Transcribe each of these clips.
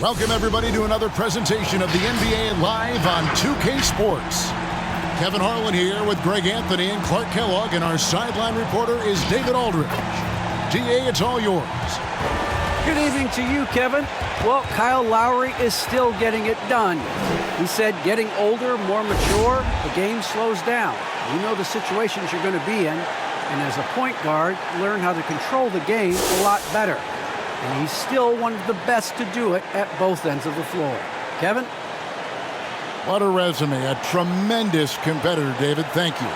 Welcome, everybody, to another presentation of the NBA Live on 2K Sports. Kevin Harlan here with Greg Anthony and Clark Kellogg, and our sideline reporter is David Aldridge. GA, it's all yours. Good evening to you, Kevin. Well, Kyle Lowry is still getting it done. He said getting older, more mature, the game slows down. You know the situations you're going to be in, and as a point guard, learn how to control the game a lot better. And he's still one of the best to do it at both ends of the floor. Kevin? What a resume. A tremendous competitor, David. Thank you.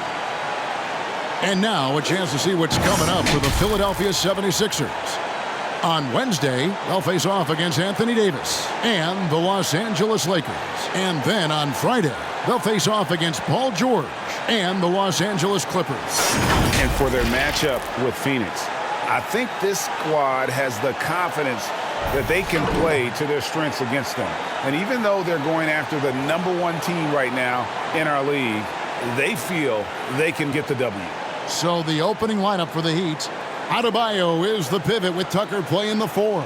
And now a chance to see what's coming up for the Philadelphia 76ers. On Wednesday, they'll face off against Anthony Davis and the Los Angeles Lakers. And then on Friday, they'll face off against Paul George and the Los Angeles Clippers. And for their matchup with Phoenix, I think this squad has the confidence that they can play to their strengths against them. And even though they're going after the #1 team right now in our league, they feel they can get the W. So the opening lineup for the Heat, Adebayo is the pivot with Tucker playing the 4.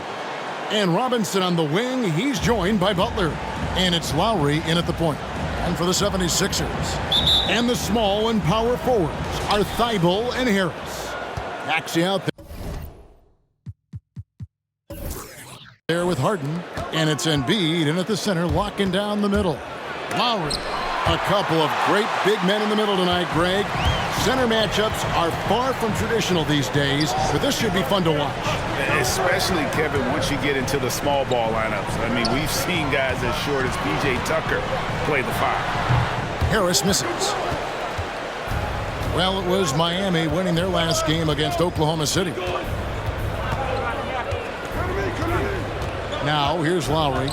And Robinson on the wing, he's joined by Butler. And it's Lowry in at the point. And for the 76ers. And the small and power forwards are Thibault and Harris. Maxey out there with Harden. And it's Embiid in at the center, locking down the middle. Lowry. A couple of great big men in the middle tonight, Greg. Center matchups are far from traditional these days, but this should be fun to watch. Especially, Kevin, once you get into the small ball lineups. I mean, we've seen guys as short as P.J. Tucker play the 5. Harris misses. Well, it was Miami winning their last game against Oklahoma City. Now, here's Lowry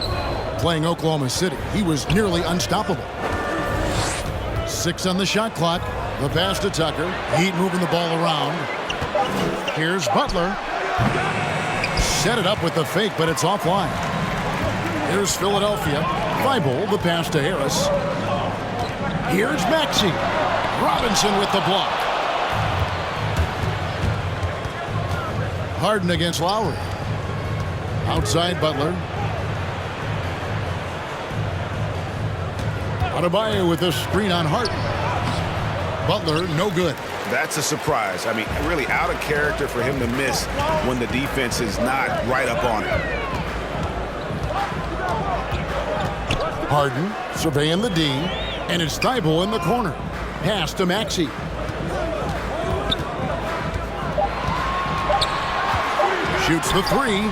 playing Oklahoma City. He was nearly unstoppable. 6 on the shot clock. The pass to Tucker. Heat moving the ball around. Here's Butler. Set it up with the fake, but it's offline. Here's Philadelphia. Thibault, the pass to Harris. Here's Maxey. Robinson with the block. Harden against Lowry. Outside Butler. Adebayo with a screen on Harden. Butler, no good. That's a surprise. I mean, really out of character for him to miss when the defense is not right up on him. Harden surveying the D, and it's Thibault in the corner. Pass to Maxey. Shoots the 3.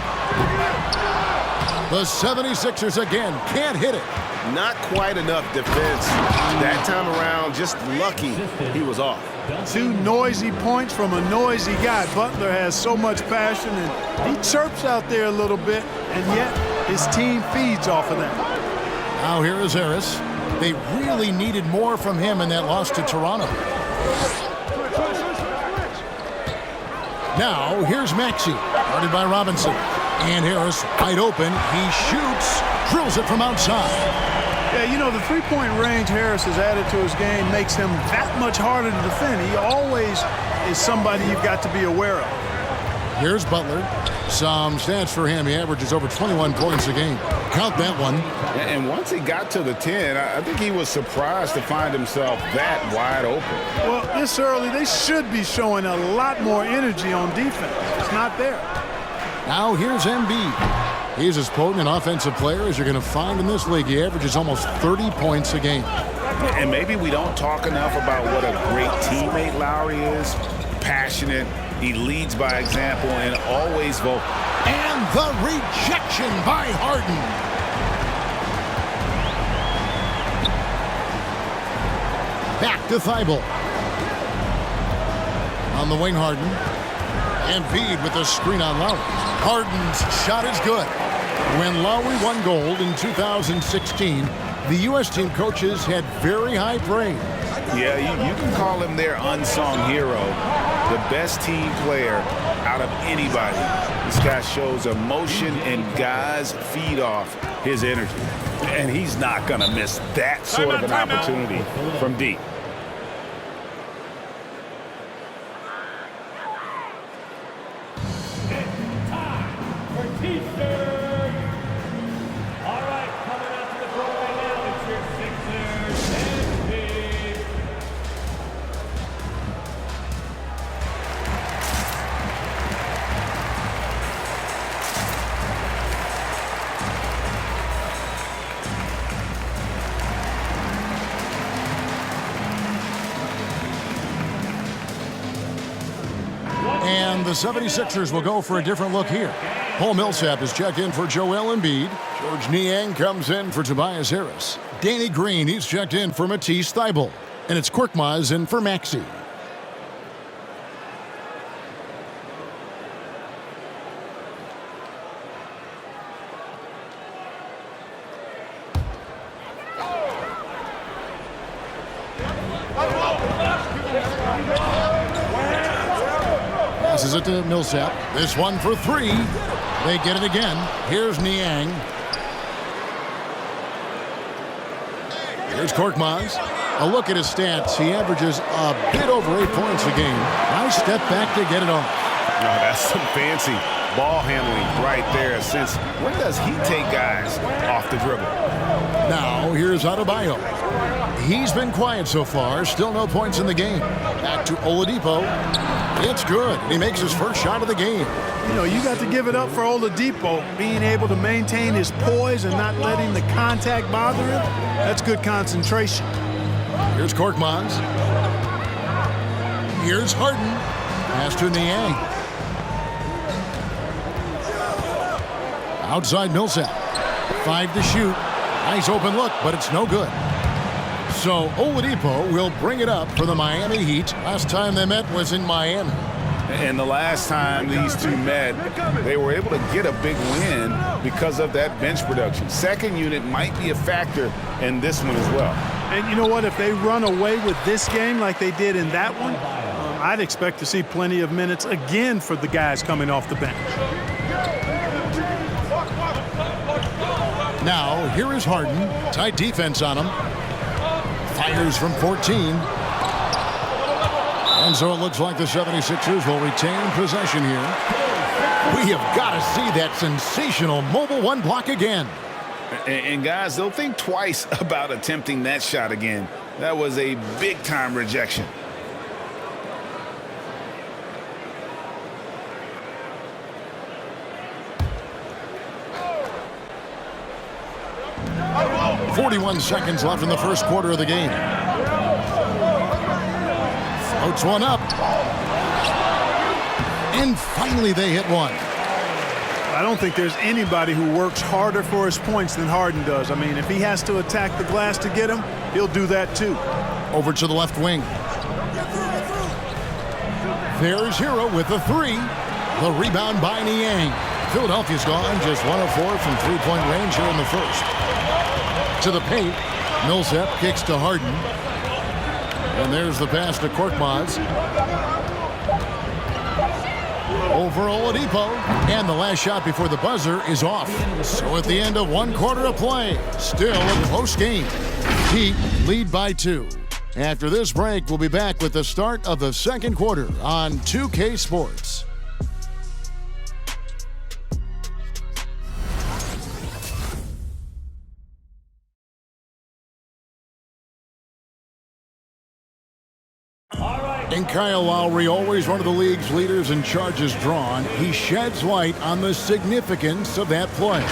The 76ers again can't hit it. Not quite enough defense that time around. Just lucky he was off. 2 noisy points from a noisy guy. Butler has so much passion, and he chirps out there a little bit, and yet his team feeds off of that. Now here is Harris. They really needed more from him in that loss to Toronto. Now here's Maxey, guarded by Robinson. And Harris wide open. He shoots, drills it from outside. Yeah, you know, the three-point range Harris has added to his game makes him that much harder to defend. He always is somebody you've got to be aware of. Here's Butler. Some stats for him. He averages over 21 points a game. Count that one. And once he got to the 10, I think he was surprised to find himself that wide open. Well, this early, they should be showing a lot more energy on defense. It's not there. Now here's Embiid. He's as potent an offensive player as you're going to find in this league. He averages almost 30 points a game. And maybe we don't talk enough about what a great teammate Lowry is. Passionate. He leads by example and always vocal. And the rejection by Harden. Back to Thibault. On the wing, Harden. Embiid with a screen on Lowry. Harden's shot is good. When Lowry won gold in 2016, the U.S. team coaches had very high praise. Yeah, you can call him their unsung hero, the best team player out of anybody. This guy shows emotion, and guys feed off his energy. And he's not going to miss that sort of an opportunity from deep. the 76ers will go for a different look here. Paul Millsap is checked in for Joel Embiid. George Niang comes in for Tobias Harris. Danny Green, he's checked in for Matisse Thybulle. And it's Korkmaz in for Maxey. Passes it to Millsap. This one for three. They get it again. Here's Niang. Here's Korkmaz. A look at his stats. He averages a bit over 8 points a game. Nice step back to get it off. No, that's some fancy ball handling right there. Since when does he take guys off the dribble? Now, here's Adebayo. He's been quiet so far. Still no points in the game. Back to Oladipo. It's good. He makes his first shot of the game. You know, you got to give it up for Oladipo, being able to maintain his poise and not letting the contact bother him. That's good concentration. Here's Korkmaz. Here's Harden. Pass to Niang. Outside Millsap. 5 to shoot. Nice open look, but it's no good. So Oladipo will bring it up for the Miami Heat. Last time they met was in Miami. And the last time these two met, they were able to get a big win because of that bench production. Second unit might be a factor in this one as well. And you know what? If they run away with this game like they did in that one, I'd expect to see plenty of minutes again for the guys coming off the bench. Now, here is Harden. Tight defense on him. Fires from 14. And so it looks like the 76ers will retain possession here. We have got to see that sensational mobile one block again. And guys, they'll think twice about attempting that shot again. That was a big-time rejection. .41 seconds left in the first quarter of the game. Floats one up. And finally they hit one. I don't think there's anybody who works harder for his points than Harden does. I mean, if he has to attack the glass to get him, he'll do that too. Over to the left wing. There's Hero with the three. The rebound by Niang. Philadelphia's gone just 1 of 4 from three-point range here in the first. To the paint. Millsap kicks to Harden. And there's the pass to Korkmaz. Over Oladipo. And the last shot before the buzzer is off. So at the end of 1 quarter of play, still a close game. Heat lead by 2. After this break, we'll be back with the start of the second quarter on 2K Sports. And Kyle Lowry, always one of the league's leaders in charges drawn, he sheds light on the significance of that play.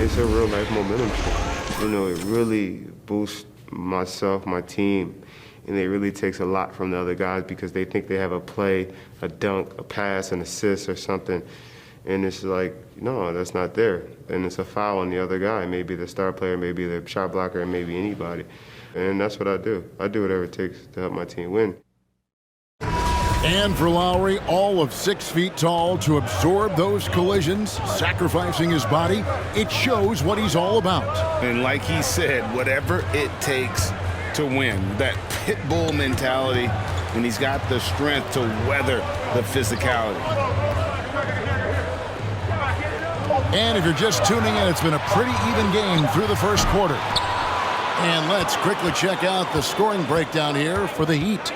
It's a real life momentum shift. You know, it really boosts myself, my team, and it really takes a lot from the other guys because they think they have a play, a dunk, a pass, an assist or something. And it's like, no, that's not there. And it's a foul on the other guy, maybe the star player, maybe the shot blocker, maybe anybody. And that's what I do. I do whatever it takes to help my team win. And for Lowry, all of 6 feet tall, to absorb those collisions, sacrificing his body, it shows what he's all about. And like he said, whatever it takes to win, that pit bull mentality, and he's got the strength to weather the physicality. And if you're just tuning in, it's been a pretty even game through the first quarter. And let's quickly check out the scoring breakdown here for the Heat.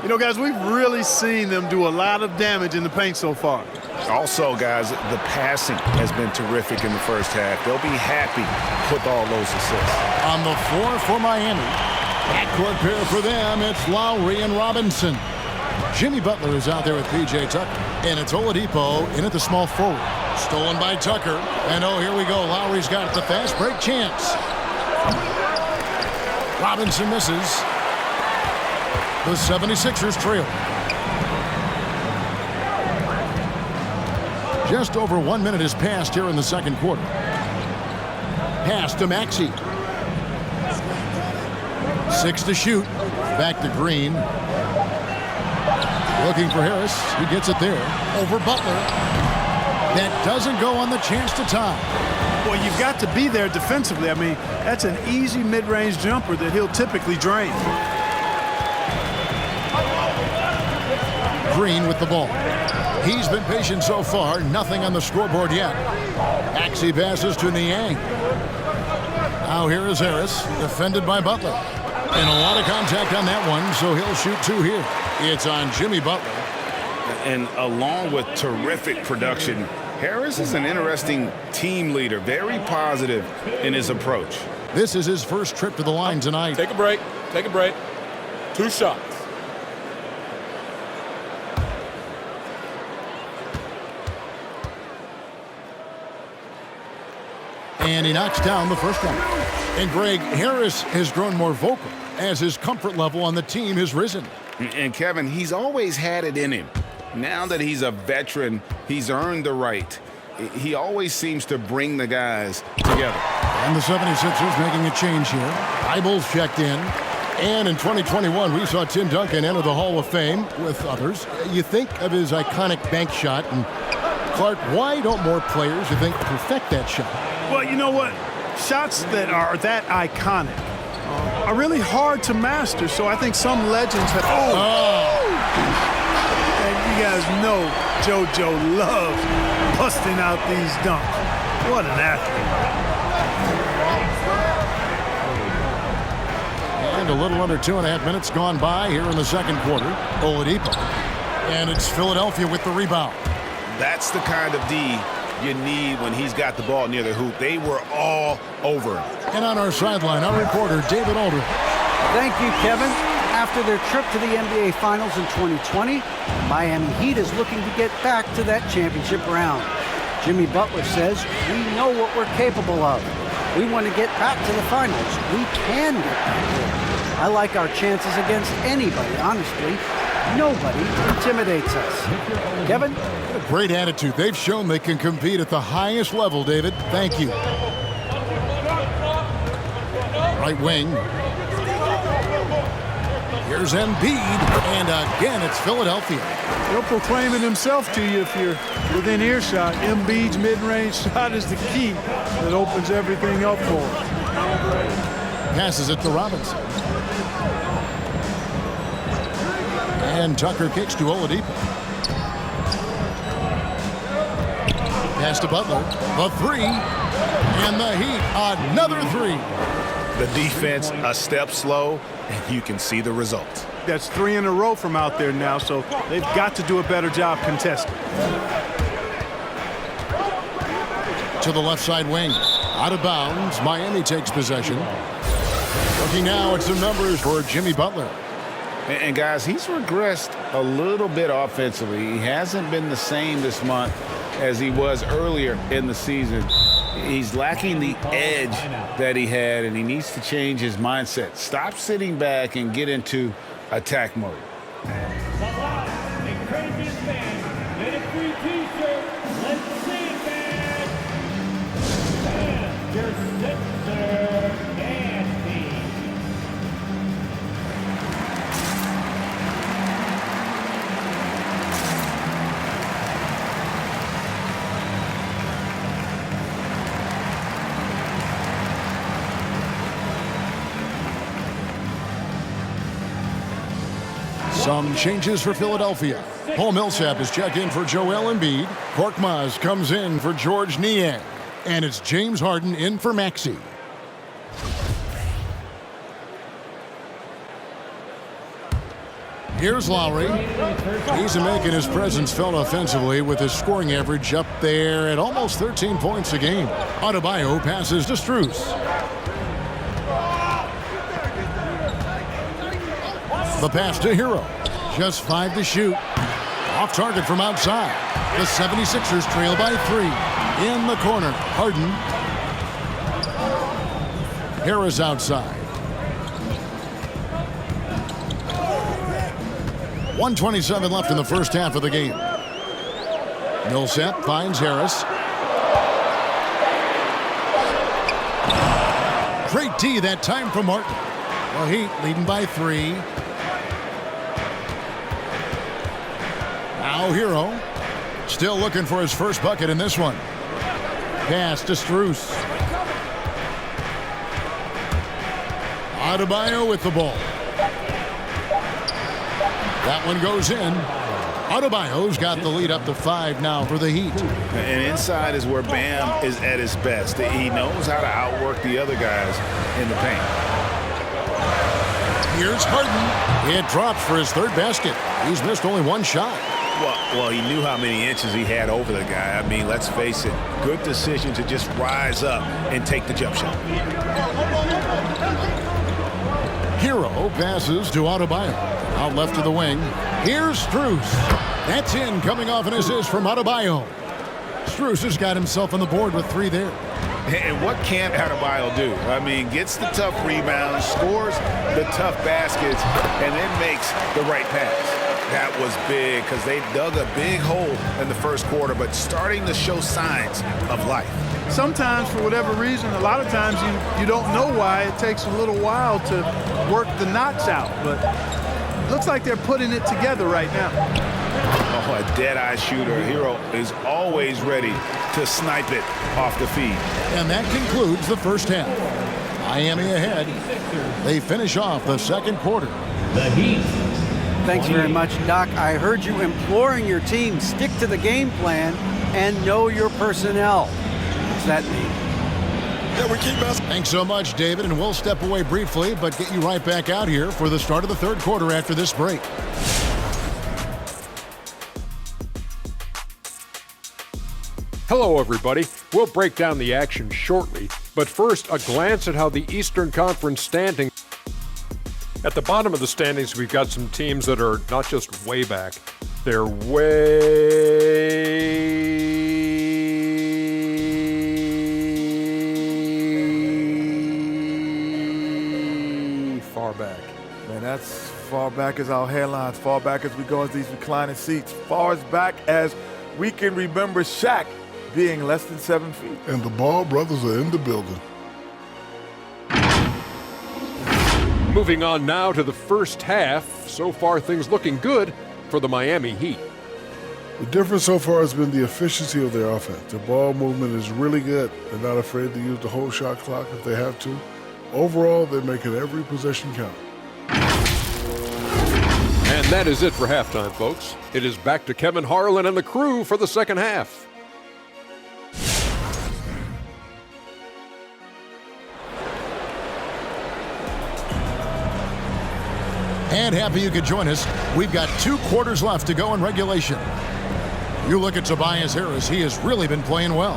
You know, guys, we've really seen them do a lot of damage in the paint so far. Also, guys, the passing has been terrific in the first half. They'll be happy with all those assists. On the floor for Miami, backcourt pair for them, it's Lowry and Robinson. Jimmy Butler is out there with P.J. Tucker, and it's Oladipo in at the small forward. Stolen by Tucker, and oh, here we go. Lowry's got the fast break chance. Robinson misses. The 76ers trail. Just over 1 minute has passed here in the second quarter. Pass to Maxey. 6 to shoot. Back to Green. Looking for Harris. He gets it there. Over Butler. That doesn't go on the chance to tie. Well, you've got to be there defensively. I mean, that's an easy mid-range jumper that he'll typically drain. Green with the ball. He's been patient so far. Nothing on the scoreboard yet. Maxey passes to Niang. Now here is Harris, defended by Butler. And a lot of contact on that one, so he'll shoot 2 here. It's on Jimmy Butler. And along with terrific production, Harris is an interesting team leader, very positive in his approach. This is his first trip to the line tonight. Take a break. Take a break. 2 shots. And he knocks down the first one. And Greg, Harris has grown more vocal as his comfort level on the team has risen. And Kevin, he's always had it in him. Now that he's a veteran, he's earned the right. He always seems to bring the guys together. And the 76ers making a change here. Eibel's checked in. And in 2021, we saw Tim Duncan enter the Hall of Fame with others. You think of his iconic bank shot. And Clark, why don't more players, you think, perfect that shot? Well, you know what? Shots that are that iconic are really hard to master. So I think some legends have. And you guys know JoJo loves busting out these dunks. What an athlete. And a little under 2.5 minutes gone by here in the second quarter. Oladipo. And it's Philadelphia with the rebound. That's the kind of D you need when he's got the ball near the hoop. They were all over him. And on our sideline, our reporter, David Aldridge. Thank you, Kevin. After their trip to the NBA Finals in 2020, the Miami Heat is looking to get back to that championship round. Jimmy Butler says, we know what we're capable of. We want to get back to the finals. We can get back there. I like our chances against anybody, honestly. Nobody intimidates us. Kevin? Great attitude. They've shown they can compete at the highest level, David. Thank you. Right wing. Here's Embiid. And again, it's Philadelphia. He'll proclaim it himself to you if you're within earshot. Embiid's mid-range shot is the key that opens everything up for him. Passes it to Robinson. And Tucker kicks to Oladipo. Pass to Butler. The 3. And the Heat, another 3. The defense a step slow, and you can see the result. That's 3 in a row from out there now, so they've got to do a better job contesting. To the left side wing. Out of bounds. Miami takes possession. Looking now at some numbers for Jimmy Butler. And guys, he's regressed a little bit offensively. He hasn't been the same this month as he was earlier in the season. He's lacking the edge that he had, and he needs to change his mindset. Stop sitting back and get into attack mode. Some changes for Philadelphia. Paul Millsap is checked in for Joel Embiid. Korkmaz comes in for George Niang. And it's James Harden in for Maxey. Here's Lowry. He's making his presence felt offensively with his scoring average up there at almost 13 points a game. Adebayo passes to Strus. The pass to Hero. Just 5 to shoot. Off target from outside. The 76ers trail by 3. In the corner, Harden. Harris outside. 1:27 left in the first half of the game. Millsap finds Harris. Great D that time from Martin. The Heat leading by 3. Now Hero. Still looking for his first bucket in this one. Pass to Strus. Adebayo with the ball. That one goes in. Adebayo's got the lead up to 5 now for the Heat. And inside is where Bam is at his best. He knows how to outwork the other guys in the paint. Here's Harden. It drops for his 3rd basket. He's missed only 1 shot. Well, he knew how many inches he had over the guy. I mean, let's face it, good decision to just rise up and take the jump shot. Hero passes to Adebayo. Out left to the wing. Here's Strus. That's in, coming off an assist from Adebayo. Strus has got himself on the board with 3 there. And what can't Adebayo do? I mean, gets the tough rebounds, scores the tough baskets, and then makes the right pass. That was big because they dug a big hole in the first quarter, but starting to show signs of life. Sometimes, for whatever reason, a lot of times you don't know why. It takes a little while to work the knots out, but looks like they're putting it together right now. Oh, a dead-eye shooter. Hero is always ready to snipe it off the feed. And that concludes the first half. Miami ahead. They finish off the second quarter. The Heat. Thanks very much, Doc. I heard you imploring your team stick to the game plan and know your personnel. What's that mean? Yeah, we keep us. Thanks so much, David, and we'll step away briefly, but get you right back out here for the start of the third quarter after this break. Hello, everybody. We'll break down the action shortly, but first, a glance at how the Eastern Conference standings. At the bottom of the standings, we've got some teams that are not just way back, they're way far back. Man, that's far back as our hairlines, far back as we go as these reclining seats, far as back as we can remember Shaq being less than 7 feet. And the Ball brothers are in the building. Moving on now to the first half. So far, things looking good for the Miami Heat. The difference so far has been the efficiency of their offense. Their ball movement is really good. They're not afraid to use the whole shot clock if they have to. Overall, they're making every possession count. And that is it for halftime, folks. It is back to Kevin Harlan and the crew for the second half. And happy you could join us. We've got 2 quarters left to go in regulation. You look at Tobias Harris, he has really been playing well.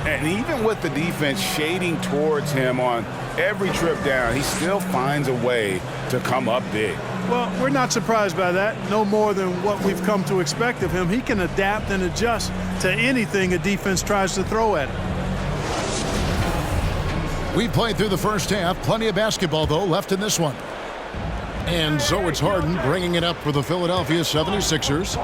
And even with the defense shading towards him on every trip down, he still finds a way to come up big. Well, we're not surprised by that. No more than what we've come to expect of him. He can adapt and adjust to anything a defense tries to throw at him. We played through the first half. Plenty of basketball, though, left in this one. And so it's Harden bringing it up for the Philadelphia 76ers.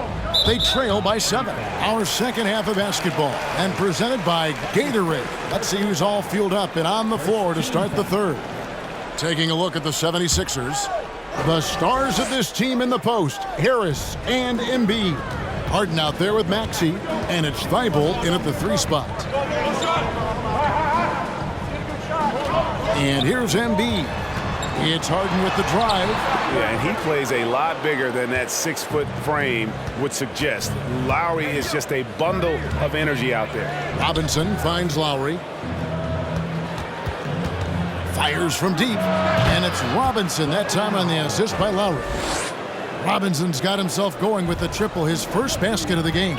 They trail by 7. Our second half of basketball, and presented by Gatorade. Let's see who's all fueled up and on the floor to start the third. Taking a look at the 76ers. The stars of this team in the post, Harris and Embiid. Harden out there with Maxey, and it's Thibault in at the 3 spot. And here's Embiid. It's Harden with the drive. Yeah, and he plays a lot bigger than that 6-foot frame would suggest. Lowry is just a bundle of energy out there. Robinson finds Lowry. Fires from deep, and it's Robinson that time on the assist by Lowry. Robinson's got himself going with the triple, his first basket of the game.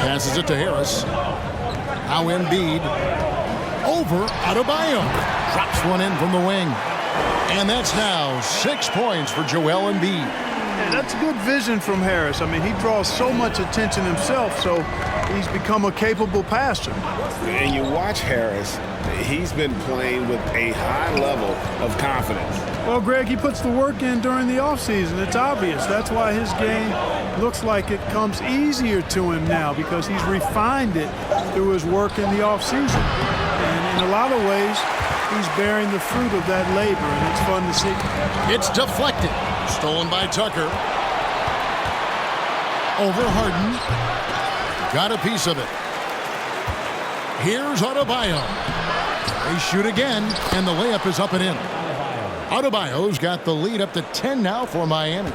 Passes it to Harris. Now Embiid. Over Adebayo. Drops one in from the wing. And that's now 6 points for Joel Embiid. Yeah, that's good vision from Harris. I mean, he draws so much attention himself, so he's become a capable passer. And you watch Harris, he's been playing with a high level of confidence. Well, Greg, he puts the work in during the offseason. It's obvious. That's why his game looks like it comes easier to him now, because he's refined it through his work in the offseason. And in a lot of ways, he's bearing the fruit of that labor, and it's fun to see. It's deflected. Stolen by Tucker. Over Harden. Got a piece of it. Here's Adebayo. They shoot again, and the layup is up and in. Adebayo's got the lead up to 10 now for Miami.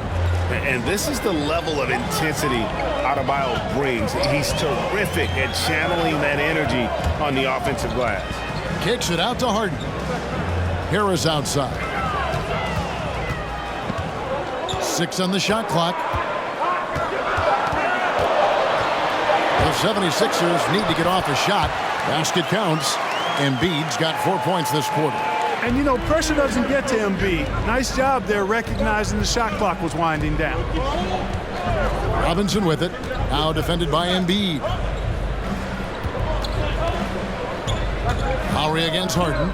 And this is the level of intensity Adebayo brings. He's terrific at channeling that energy on the offensive glass. Kicks it out to Harden. Harris outside. 6 on the shot clock. The 76ers need to get off a shot. Basket counts. Embiid's got 4 points this quarter. And, you know, pressure doesn't get to Embiid. Nice job there recognizing the shot clock was winding down. Robinson with it. Now defended by Embiid. Lowry against Harden.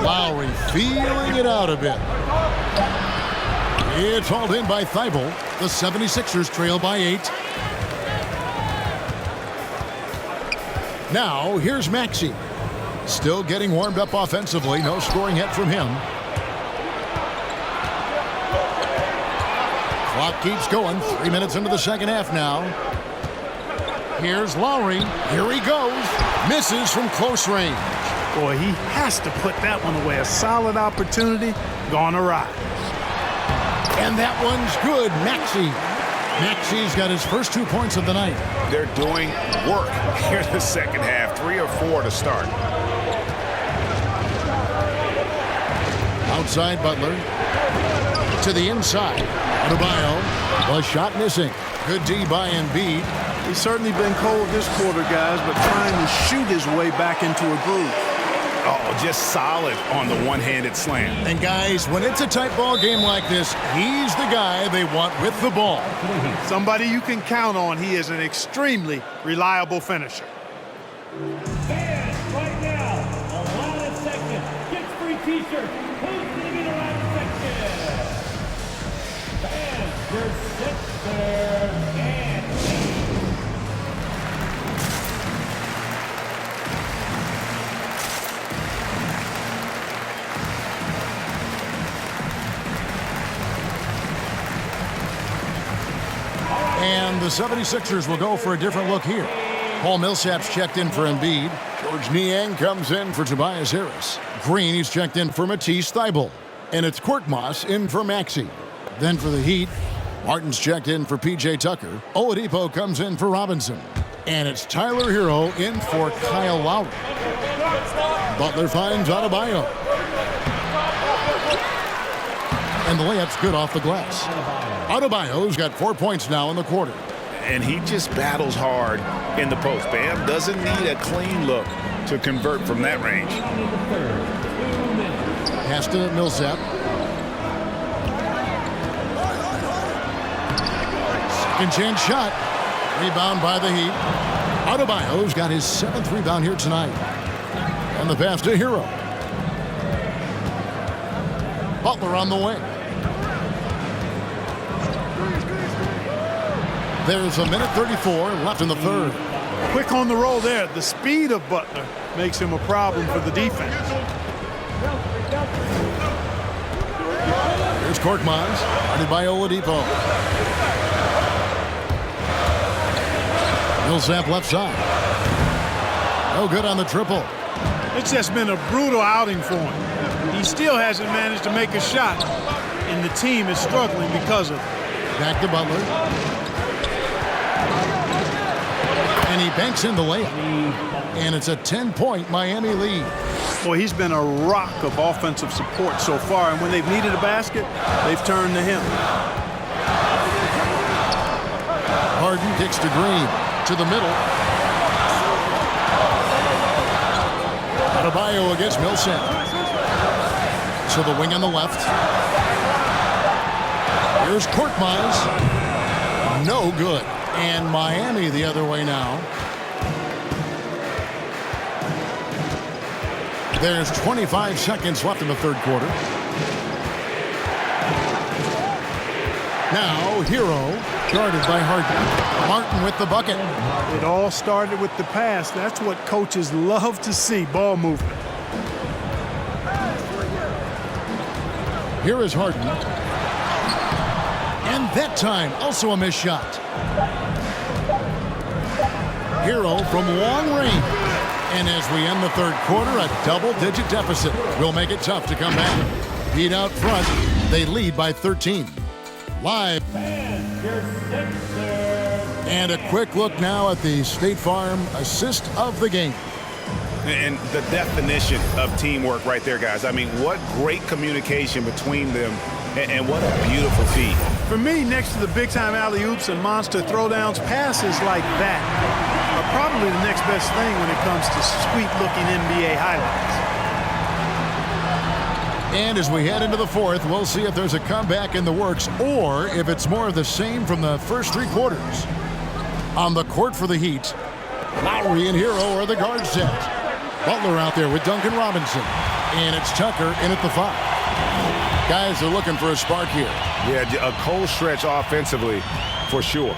Lowry feeling it out a bit. It's hauled in by Thibault. The 76ers trail by 8. Now, here's Maxey. Still getting warmed up offensively. No scoring yet from him. Clock keeps going. 3 minutes into the second half now. Here's Lowry. Here he goes. Misses from close range. Boy, he has to put that one away. A solid opportunity gone awry. And that one's good. Maxey's got his first 2 points of the night. They're doing work here in the second half. 3 or 4 to start. Outside Butler. To the inside. Adebayo. The shot missing. Good D by Embiid. He's certainly been cold this quarter, guys, but trying to shoot his way back into a groove. Oh, just solid on the one-handed slam. And guys, when it's a tight ball game like this, he's the guy they want with the ball. Somebody you can count on. He is an extremely reliable finisher. Fans, right now, Atlanta section gets free t-shirts. Who's going to be the Atlanta section? Fans, your Sixers and And the 76ers will go for a different look here. Paul Millsap's checked in for Embiid. George Niang comes in for Tobias Harris. Green, he's checked in for Matisse Thybulle. And it's Korkmaz in for Maxey. Then for the Heat, Martin's checked in for P.J. Tucker. Oladipo comes in for Robinson. And it's Tyler Hero in for Kyle Lowry. Butler finds Adebayo. And the layup's good off the glass. Adebayo's got 4 points now in the quarter. And he just battles hard in the post. Bam doesn't need a clean look to convert from that range. Pass to Millsap. Second chance shot. Rebound by the Heat. Adebayo's got his 7th rebound here tonight. And the pass to Hero. Butler on the wing. There's a minute 34 left in the third. Quick on the roll there. The speed of Butler makes him a problem for the defense. Here's Korkmaz, guarded by Oladipo. Millsap left side. No good on the triple. It's just been a brutal outing for him. He still hasn't managed to make a shot, and the team is struggling because of it. Back to Butler. And he banks in the layup. And it's a 10-point Miami lead. Boy, he's been a rock of offensive support so far, and when they've needed a basket, they've turned to him. Harden kicks to Green. To the middle. Adebayo against Millsap. To the wing on the left. Here's Korkmaz. no good. And Miami the other way now. There's 25 seconds left in the third quarter. Now, Hero, guarded by Harden. Martin with the bucket. It all started with the pass. That's what coaches love to see, ball movement. Here is Harden. And that time, also a missed shot. Hero from long range. And as we end the third quarter, a double-digit deficit will make it tough to come back. Beat out front, they lead by 13. Live. And a quick look now at the State Farm assist of the game. And the definition of teamwork right there, guys. I mean, what great communication between them, and what a beautiful feat. For me, next to the big-time alley-oops and monster throwdowns, passes like that are probably the next best thing when it comes to sweet-looking NBA highlights. And as we head into the fourth, we'll see if there's a comeback in the works or if it's more of the same from the first three quarters. On the court for the Heat, Lowry and Hero are the guard set. Butler out there with Duncan Robinson. And it's Tucker in at the 5. Guys are looking for a spark here. Yeah, a cold stretch offensively for sure.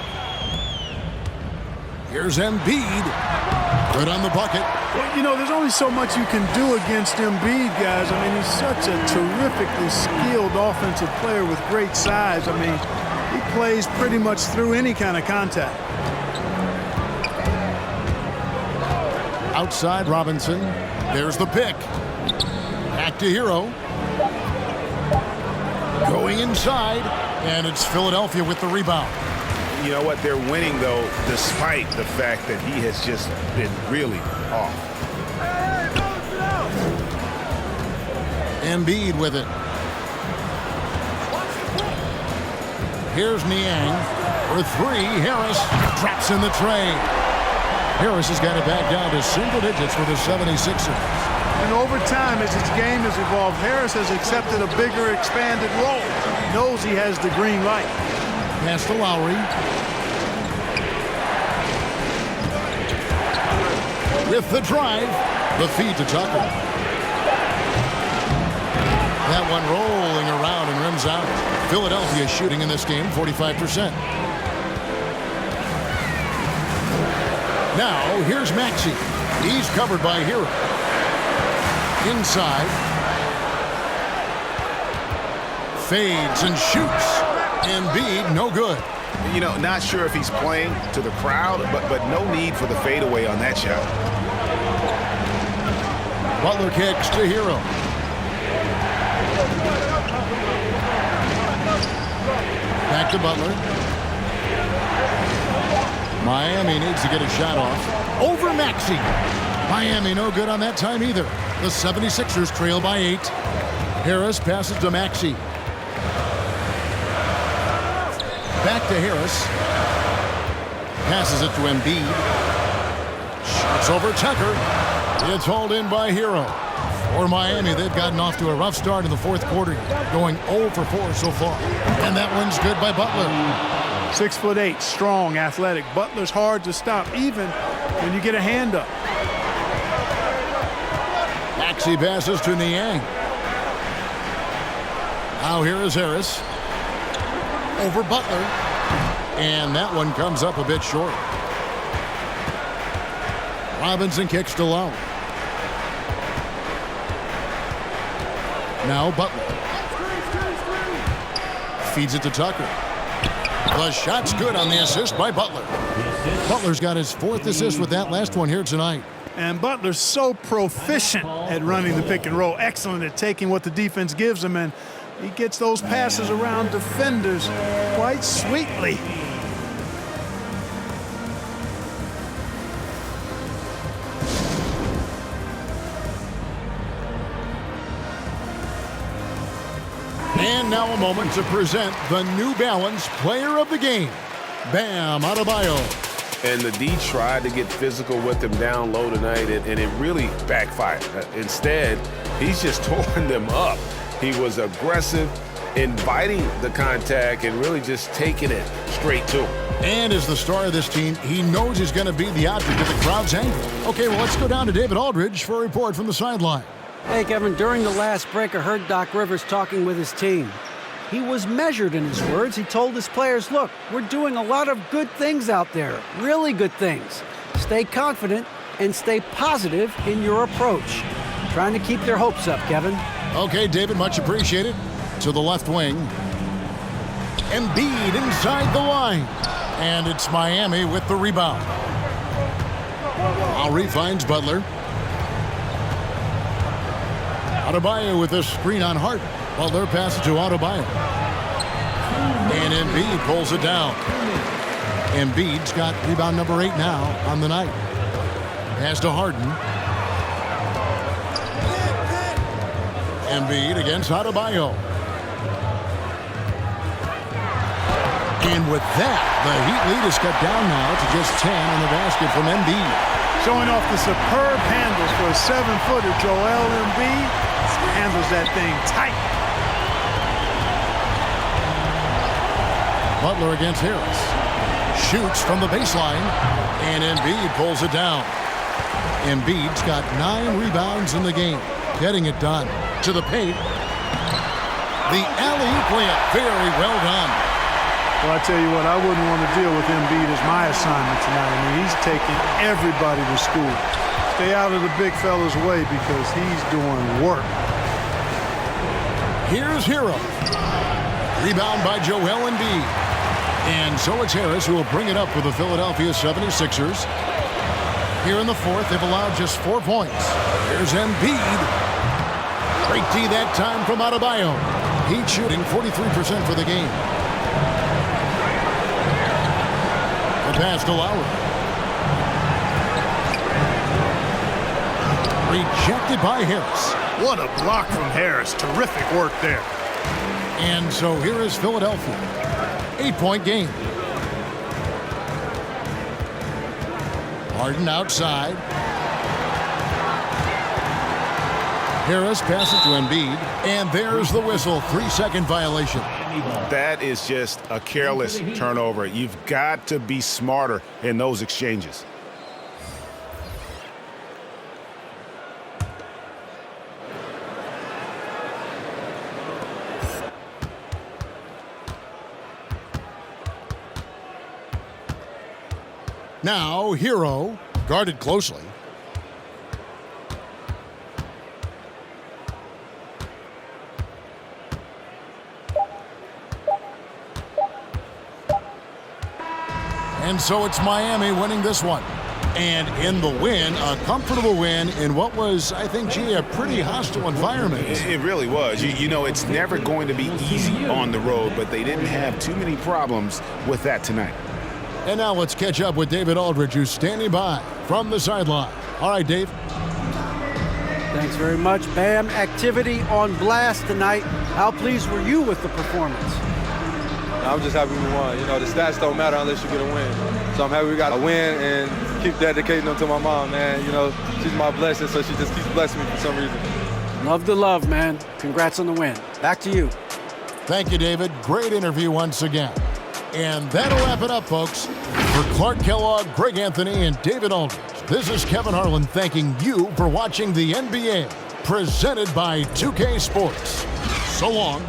Here's Embiid. Good on the bucket. Well, you know, there's only so much you can do against Embiid, guys. I mean, he's such a terrifically skilled offensive player with great size. I mean, he plays pretty much through any kind of contact. Outside Robinson. There's the pick. Back to Hero. Going inside. And it's Philadelphia with the rebound. You know what? They're winning, though, despite the fact that he has just been really off. Embiid with it. Here's Niang for 3. Harris drops in the tray. Harris has got it back down to single digits for the 76ers. And over time, as his game has evolved, Harris has accepted a bigger, expanded role. He knows he has the green light. Pass to Lowry. With the drive, the feed to Tucker. That one rolling around and rims out. Philadelphia shooting in this game 45%. Now, here's Maxey. He's covered by Hero. Inside. Fades and shoots. Embiid, no good. You know, not sure if he's playing to the crowd, but no need for the fadeaway on that shot. Butler kicks to Hero. Back to Butler. Miami needs to get a shot off. Over Maxey. Miami no good on that time either. The 76ers trail by 8. Harris passes to Maxey. Back to Harris. Passes it to Embiid. Shots over Tucker. It's hauled in by Hero. For Miami, they've gotten off to a rough start in the fourth quarter, going 0 for 4 so far. And that one's good by Butler. 6'8", strong, athletic. Butler's hard to stop, even when you get a hand up. Maxey passes to Niang. Now here is Harris. Over Butler. And that one comes up a bit short. Robinson kicks to Lowry. Now Butler. Feeds it to Tucker. The shot's good on the assist by Butler. Butler's got his 4th assist with that last one here tonight. And Butler's so proficient at running the pick and roll. Excellent at taking what the defense gives him, and he gets those passes around defenders quite sweetly. And now a moment to present the New Balance Player of the Game, Bam Adebayo. And the D tried to get physical with him down low tonight, and it really backfired. Instead, he's just tore them up. He was aggressive, inviting the contact, and really just taking it straight to him. And as the star of this team, he knows he's going to be the object of the crowd's anger. Okay, well, let's go down to David Aldridge for a report from the sideline. Hey, Kevin, during the last break, I heard Doc Rivers talking with his team. He was measured in his words. He told his players, look, we're doing a lot of good things out there, really good things. Stay confident and stay positive in your approach. Trying to keep their hopes up, Kevin. Okay, David, much appreciated. To the left wing. Embiid inside the line. And it's Miami with the rebound. Lowry finds Butler. Adebayo with a screen on Harden. Butler passes to Adebayo. And Embiid pulls it down. Embiid's got rebound number 8 now on the night. Pass to Harden. Embiid against Adebayo. And with that, the Heat lead is cut down now to just 10 on the basket from Embiid. Showing off the superb handles for a 7-footer. Joel Embiid handles that thing tight. Butler against Harris. Shoots from the baseline, and Embiid pulls it down. Embiid's got 9 rebounds in the game, getting it done. To the paint. The alley-oop layup, very well done. Well, I tell you what, I wouldn't want to deal with Embiid as my assignment tonight. I mean, he's taking everybody to school. Stay out of the big fella's way because he's doing work. Here's Hero. Rebound by Joel Embiid. And so it's Harris who will bring it up for the Philadelphia 76ers. Here in the fourth, they've allowed just 4 points. Here's Embiid. Great D that time from Adebayo. Heat shooting 43% for the game. The pass to Lowry. Rejected by Harris. What a block from Harris. Terrific work there. And so here is Philadelphia. 8-point game. Harden outside. Harris passes to Embiid. And there's the whistle. 3-second violation. That is just a careless turnover. You've got to be smarter in those exchanges. Now, Hero, guarded closely. And so it's Miami winning this one. And in the win, a comfortable win in what was, I think, gee, a pretty hostile environment. It really was. You know, it's never going to be easy on the road, but they didn't have too many problems with that tonight. And now let's catch up with David Aldridge, who's standing by from the sideline. All right, Dave. Thanks very much, Bam. Activity on blast tonight. How pleased were you with the performance? I'm just happy we won. You know, the stats don't matter unless you get a win. So I'm happy we got a win and keep dedicating them to my mom, man. You know, she's my blessing, so she just keeps blessing me for some reason. Love the love, man. Congrats on the win. Back to you. Thank you, David. Great interview once again. And that'll wrap it up, folks. For Clark Kellogg, Greg Anthony, and David Aldridge, this is Kevin Harlan thanking you for watching the NBA, presented by 2K Sports. So long.